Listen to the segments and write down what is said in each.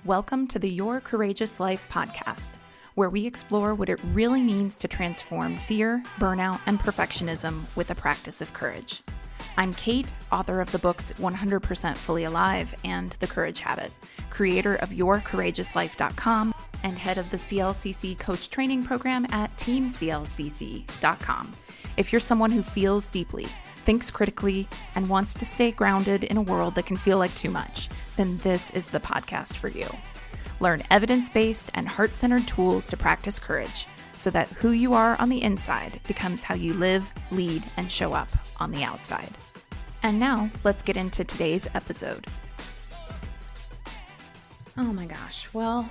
Welcome to the Your Courageous Life podcast, where we explore what it really means to transform fear, burnout, and perfectionism with the practice of courage. I'm Kate, author of the books 100% Fully Alive and The Courage Habit, creator of YourCourageousLife.com, and head of the CLCC Coach Training Program at TeamCLCC.com. If you're someone who feels deeply, thinks critically, and wants to stay grounded in a world that can feel like too much, then this is the podcast for you. Learn evidence-based and heart-centered tools to practice courage so that who you are on the inside becomes how you live, lead, and show up on the outside. And now, let's get into today's episode. Oh my gosh, well,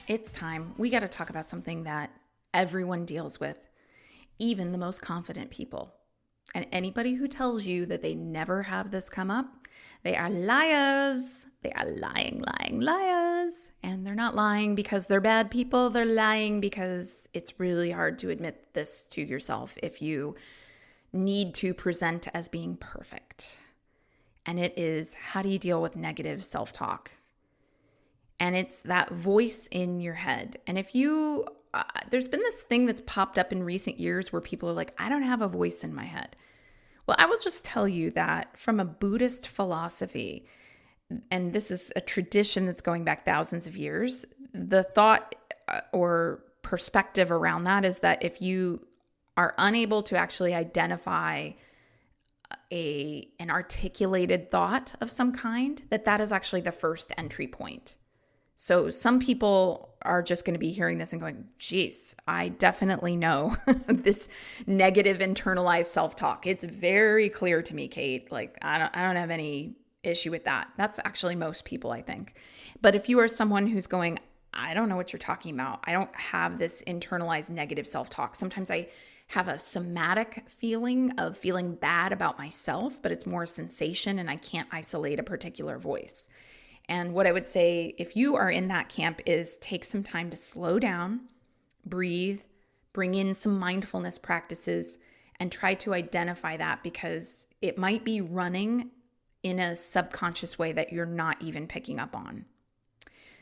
it's time. We got to talk about something that everyone deals with, even the most confident people. And anybody who tells you that they never have this come up, they are liars. They are lying liars. And they're not lying because they're bad people. They're lying because it's really hard to admit this to yourself if you need to present as being perfect. And it is, how do you deal with negative self-talk? And it's that voice in your head. And if you, there's been this thing that's popped up in recent years where people are like, I don't have a voice in my head. Well, I will just tell you that from a Buddhist philosophy, and this is a tradition that's going back thousands of years, the thought or perspective around that is that if you are unable to actually identify an articulated thought of some kind, that is actually the first entry point. So some people are just going to be hearing this and going, geez, I definitely know this negative internalized self-talk. It's very clear to me, Kate. Like, I don't have any issue with that. That's actually most people, I think. But if you are someone who's going, I don't know what you're talking about. I don't have this internalized negative self-talk. Sometimes I have a somatic feeling of feeling bad about myself, but it's more a sensation and I can't isolate a particular voice. And what I would say, if you are in that camp, is take some time to slow down, breathe, bring in some mindfulness practices, and try to identify that because it might be running in a subconscious way that you're not even picking up on.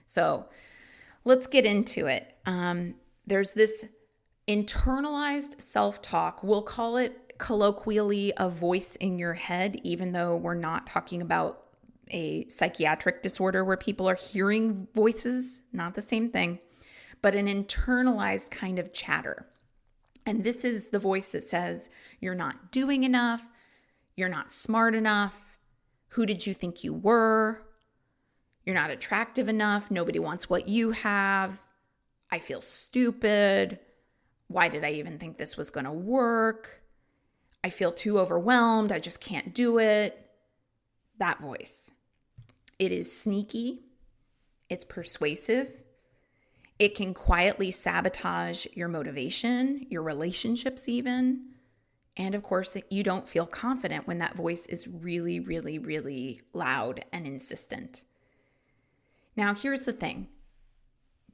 So let's get into it. There's this internalized self-talk. We'll call it colloquially a voice in your head, even though we're not talking about a psychiatric disorder where people are hearing voices, not the same thing, but an internalized kind of chatter. And this is the voice that says, you're not doing enough, you're not smart enough, who did you think you were, you're not attractive enough, nobody wants what you have, I feel stupid, why did I even think this was going to work, I feel too overwhelmed, I just can't do it. That voice. It is sneaky. It's persuasive. It can quietly sabotage your motivation, your relationships even. And of course, you don't feel confident when that voice is really, really, really loud and insistent. Now, here's the thing.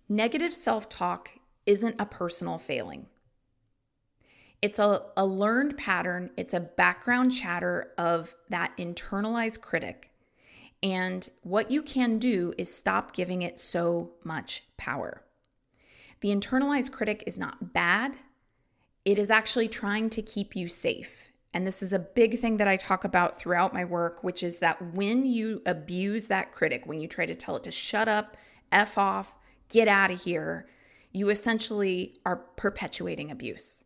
Negative self-talk isn't a personal failing. It's a learned pattern. It's a background chatter of that internalized critic. And what you can do is stop giving it so much power. The internalized critic is not bad. It is actually trying to keep you safe. And this is a big thing that I talk about throughout my work, which is that when you abuse that critic, when you try to tell it to shut up, F off, get out of here, you essentially are perpetuating abuse.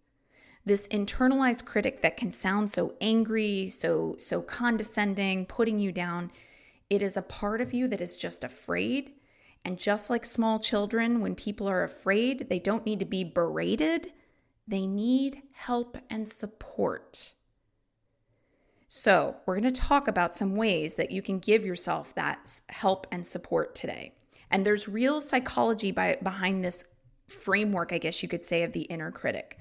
This internalized critic that can sound so angry, so condescending, putting you down, it is a part of you that is just afraid. And just like small children, when people are afraid, they don't need to be berated. They need help and support. So we're going to talk about some ways that you can give yourself that help and support today. And there's real psychology behind this framework, I guess you could say, of the inner critic.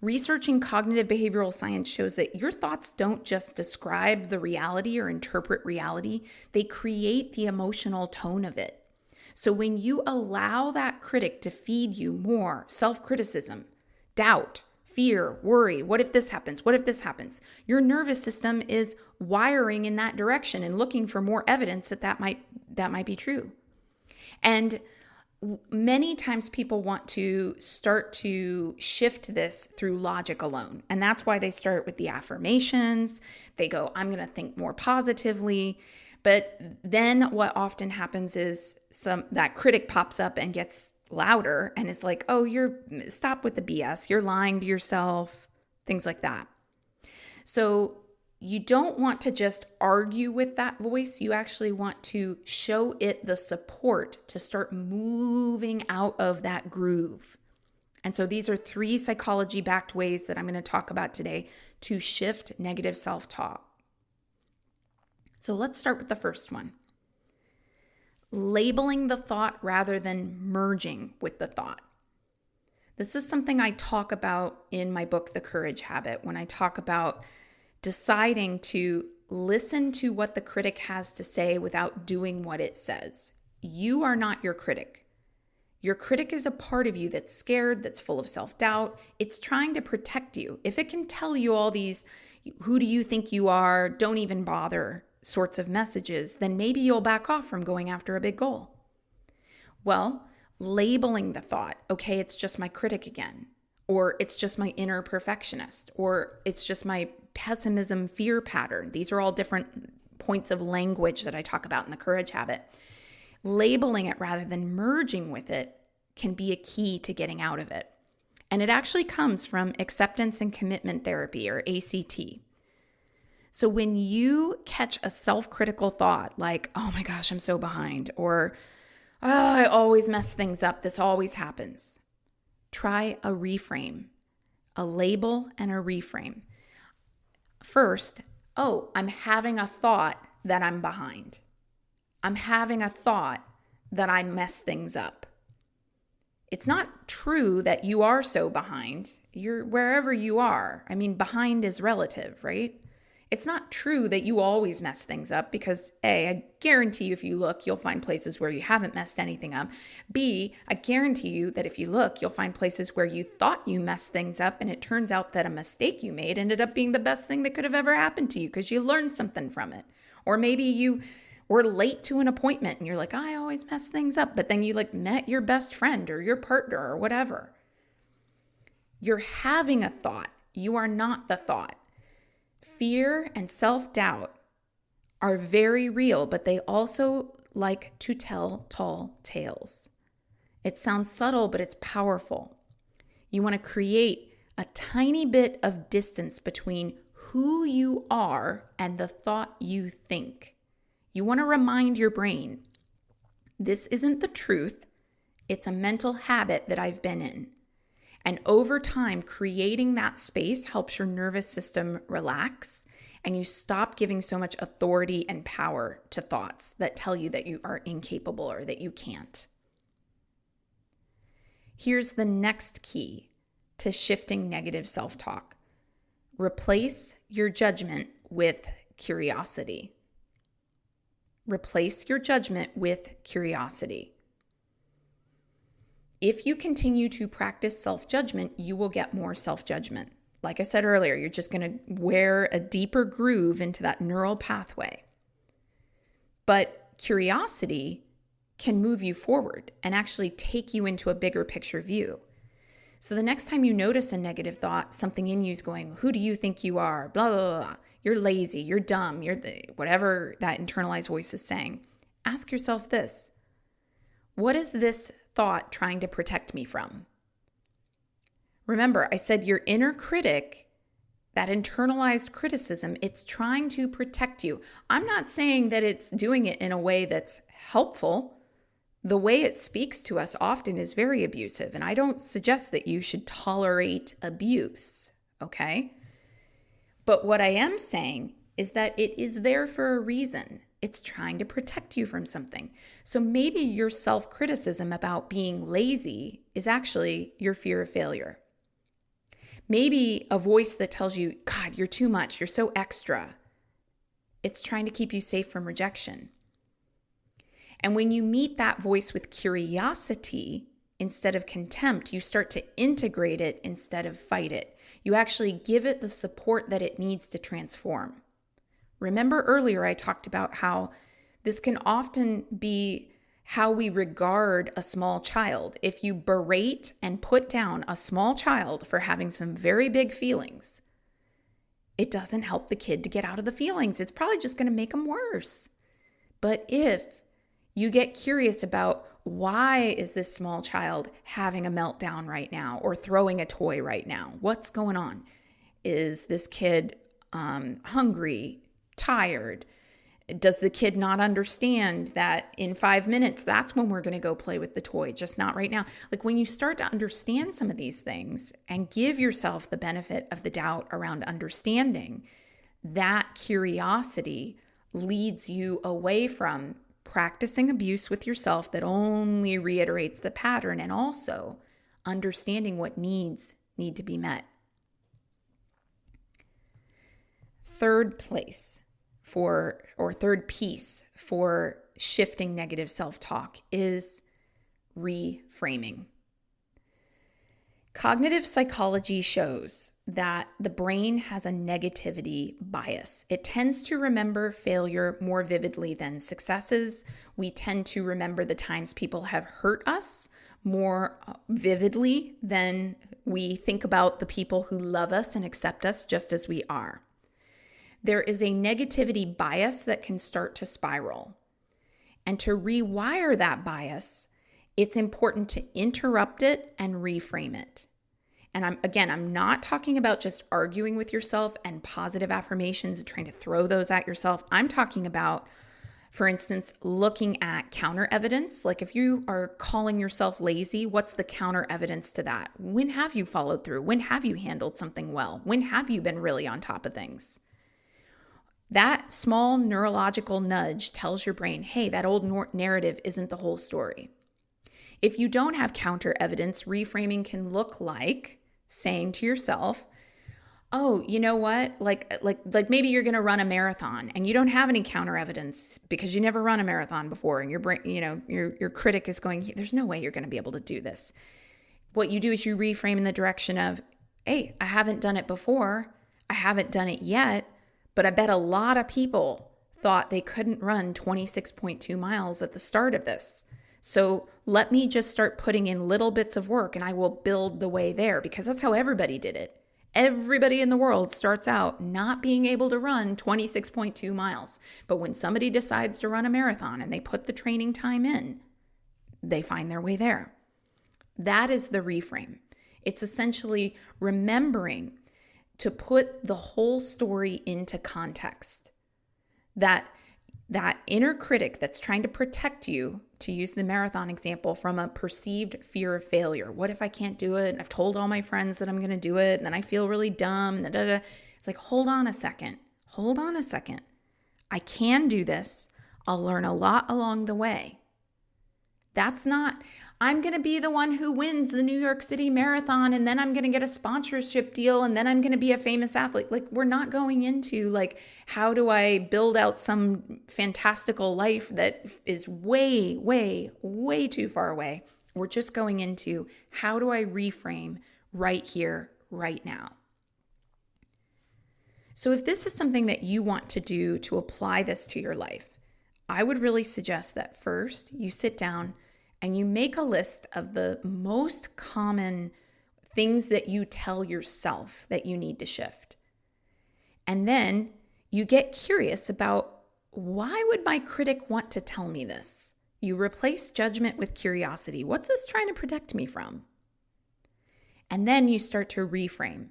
Research in cognitive behavioral science shows that your thoughts don't just describe the reality or interpret reality, they create the emotional tone of it. So when you allow that critic to feed you more self-criticism, doubt, fear, worry, what if this happens? What if this happens? Your nervous system is wiring in that direction and looking for more evidence that might be true. And many times people want to start to shift this through logic alone. And that's why they start with the affirmations. They go, I'm going to think more positively. But then what often happens is that critic pops up and gets louder and is like, oh, stop with the BS. You're lying to yourself, things like that. So you don't want to just argue with that voice. You actually want to show it the support to start moving out of that groove. And so these are 3 psychology-backed ways that I'm going to talk about today to shift negative self-talk. So let's start with the first one. Labeling the thought rather than merging with the thought. This is something I talk about in my book, The Courage Habit, when I talk about deciding to listen to what the critic has to say without doing what it says. You are not your critic. Your critic is a part of you that's scared, that's full of self-doubt. It's trying to protect you. If it can tell you all these, who do you think you are, don't even bother sorts of messages, then maybe you'll back off from going after a big goal. Well, labeling the thought, okay, it's just my critic again, or it's just my inner perfectionist, or it's just my pessimism fear pattern. These are all different points of language that I talk about in the Courage Habit. Labeling it rather than merging with it can be a key to getting out of it. And it actually comes from acceptance and commitment therapy, or ACT. So when you catch a self-critical thought like, oh my gosh, I'm so behind, or oh, I always mess things up, this always happens, try a reframe, a label and a reframe. First, oh, I'm having a thought that I'm behind. I'm having a thought that I mess things up. It's not true that you are so behind. You're wherever you are. I mean, behind is relative, right? It's not true that you always mess things up because A, I guarantee you if you look, you'll find places where you haven't messed anything up. B, I guarantee you that if you look, you'll find places where you thought you messed things up and it turns out that a mistake you made ended up being the best thing that could have ever happened to you because you learned something from it. Or maybe you were late to an appointment and you're like, I always mess things up. But then you met your best friend or your partner or whatever. You're having a thought. You are not the thought. Fear and self-doubt are very real, but they also like to tell tall tales. It sounds subtle, but it's powerful. You want to create a tiny bit of distance between who you are and the thought you think. You want to remind your brain, this isn't the truth. It's a mental habit that I've been in. And over time, creating that space helps your nervous system relax and you stop giving so much authority and power to thoughts that tell you that you are incapable or that you can't. Here's the next key to shifting negative self-talk. Replace your judgment with curiosity. Replace your judgment with curiosity. If you continue to practice self-judgment, you will get more self-judgment. Like I said earlier, you're just going to wear a deeper groove into that neural pathway. But curiosity can move you forward and actually take you into a bigger picture view. So the next time you notice a negative thought, something in you is going, who do you think you are? Blah, blah, blah. You're lazy, you're dumb, whatever that internalized voice is saying. Ask yourself this. What is this thought trying to protect me from? Remember, I said your inner critic, that internalized criticism, it's trying to protect you. I'm not saying that it's doing it in a way that's helpful. The way it speaks to us often is very abusive, and I don't suggest that you should tolerate abuse, okay? But what I am saying is that it is there for a reason. It's trying to protect you from something. So maybe your self-criticism about being lazy is actually your fear of failure. Maybe a voice that tells you, God, you're too much, you're so extra. It's trying to keep you safe from rejection. And when you meet that voice with curiosity instead of contempt, you start to integrate it instead of fight it. You actually give it the support that it needs to transform. Remember earlier I talked about how this can often be how we regard a small child. If you berate and put down a small child for having some very big feelings, it doesn't help the kid to get out of the feelings. It's probably just going to make them worse. But if you get curious about why is this small child having a meltdown right now or throwing a toy right now? What's going on? Is this kid hungry, tired? Does the kid not understand that in 5 minutes, that's when we're going to go play with the toy, just not right now? Like when you start to understand some of these things and give yourself the benefit of the doubt around understanding, that curiosity leads you away from practicing abuse with yourself that only reiterates the pattern, and also understanding what needs need to be met. Third piece for shifting negative self-talk is reframing. Cognitive psychology shows that the brain has a negativity bias. It tends to remember failure more vividly than successes. We tend to remember the times people have hurt us more vividly than we think about the people who love us and accept us just as we are. There is a negativity bias that can start to spiral. And to rewire that bias, it's important to interrupt it and reframe it. And I'm not talking about just arguing with yourself and positive affirmations and trying to throw those at yourself. I'm talking about, for instance, looking at counter evidence. Like if you are calling yourself lazy, what's the counter evidence to that? When have you followed through? When have you handled something well? When have you been really on top of things? That small neurological nudge tells your brain, hey, that old narrative isn't the whole story. If you don't have counter evidence, reframing can look like saying to yourself, oh, you know what? Like maybe you're going to run a marathon and you don't have any counter evidence because you never run a marathon before, and your brain, your critic is going, there's no way you're going to be able to do this. What you do is you reframe in the direction of, hey, I haven't done it before. I haven't done it yet, but I bet a lot of people thought they couldn't run 26.2 miles at the start of this. So let me just start putting in little bits of work and I will build the way there, because that's how everybody did it. Everybody in the world starts out not being able to run 26.2 miles. But when somebody decides to run a marathon and they put the training time in, they find their way there. That is the reframe. It's essentially remembering to put the whole story into context. That inner critic that's trying to protect you, to use the marathon example, from a perceived fear of failure. What if I can't do it? And I've told all my friends that I'm going to do it, and then I feel really dumb. And It's like, hold on a second. I can do this. I'll learn a lot along the way. That's not, I'm going to be the one who wins the New York City Marathon, and then I'm going to get a sponsorship deal, and then I'm going to be a famous athlete. Like, we're not going into like, how do I build out some fantastical life that is way, way, way too far away. We're just going into, how do I reframe right here, right now? So if this is something that you want to do to apply this to your life, I would really suggest that first you sit down and you make a list of the most common things that you tell yourself that you need to shift. And then you get curious about, why would my critic want to tell me this? You replace judgment with curiosity. What's this trying to protect me from? And then you start to reframe.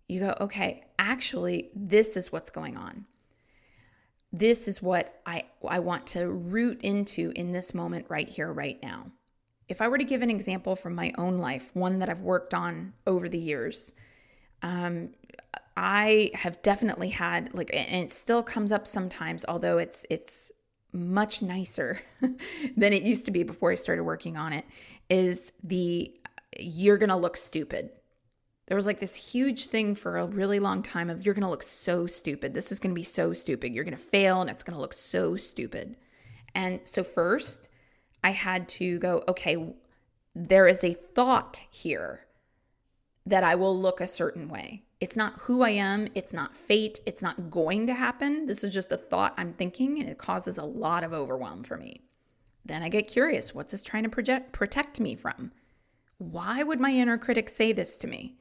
You go, okay, actually, this is what's going on. This is what I want to root into in this moment right here, right now. If I were to give an example from my own life, one that I've worked on over the years, I have definitely had, and it still comes up sometimes, although it's much nicer than it used to be before I started working on it, is you're going to look stupid. There was like this huge thing for a really long time of, you're going to look so stupid. This is going to be so stupid. You're going to fail and it's going to look so stupid. And so first I had to go, okay, there is a thought here that I will look a certain way. It's not who I am. It's not fate. It's not going to happen. This is just a thought I'm thinking, and it causes a lot of overwhelm for me. Then I get curious. What's this trying to protect me from? Why would my inner critic say this to me?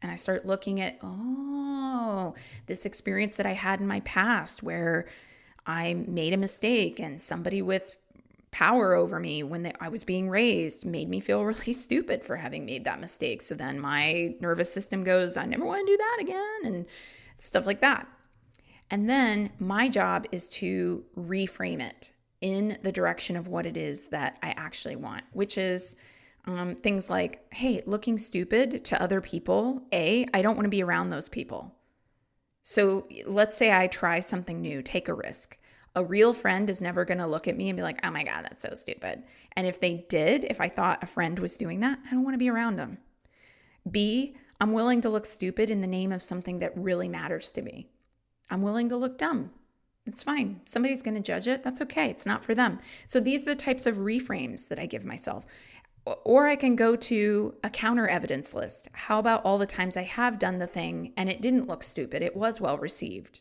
And I start looking at, this experience that I had in my past where I made a mistake and somebody with power over me when I was being raised made me feel really stupid for having made that mistake. So then my nervous system goes, I never want to do that again, and stuff like that. And then my job is to reframe it in the direction of what it is that I actually want, which is things like, hey, looking stupid to other people, I don't want to be around those people. So let's say I try something new, take a risk. A real friend is never going to look at me and be like, oh my God, that's so stupid. And if they did, if I thought a friend was doing that, I don't want to be around them. B, I'm willing to look stupid in the name of something that really matters to me. I'm willing to look dumb. It's fine. Somebody's going to judge it. That's okay. It's not for them. So these are the types of reframes that I give myself. Or I can go to a counter evidence list. How about all the times I have done the thing and it didn't look stupid? It was well received.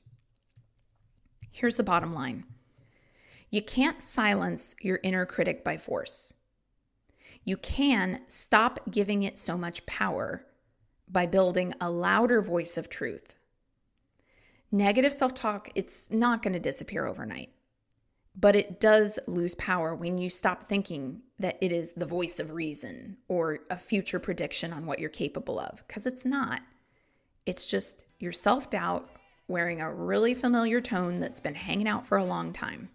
Here's the bottom line. You can't silence your inner critic by force. You can stop giving it so much power by building a louder voice of truth. Negative self-talk, it's not going to disappear overnight, but it does lose power when you stop thinking that it is the voice of reason or a future prediction on what you're capable of, because it's not. It's just your self-doubt wearing a really familiar tone that's been hanging out for a long time.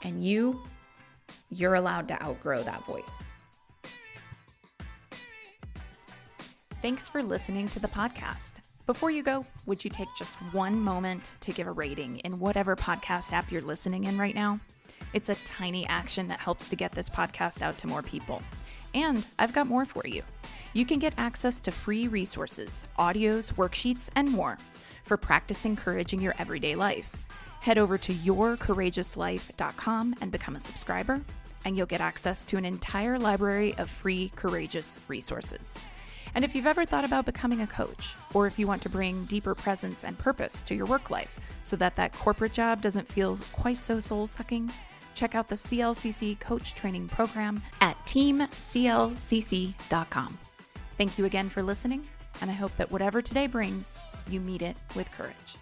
And you're allowed to outgrow that voice. Thanks for listening to the podcast. Before you go, would you take just one moment to give a rating in whatever podcast app you're listening in right now? It's a tiny action that helps to get this podcast out to more people. And I've got more for you. You can get access to free resources, audios, worksheets, and more for practicing courage in your everyday life. Head over to yourcourageouslife.com and become a subscriber, and you'll get access to an entire library of free courageous resources. And if you've ever thought about becoming a coach, or if you want to bring deeper presence and purpose to your work life so that corporate job doesn't feel quite so soul-sucking, check out the CLCC Coach Training Program at teamclcc.com. Thank you again for listening, and I hope that whatever today brings, you meet it with courage.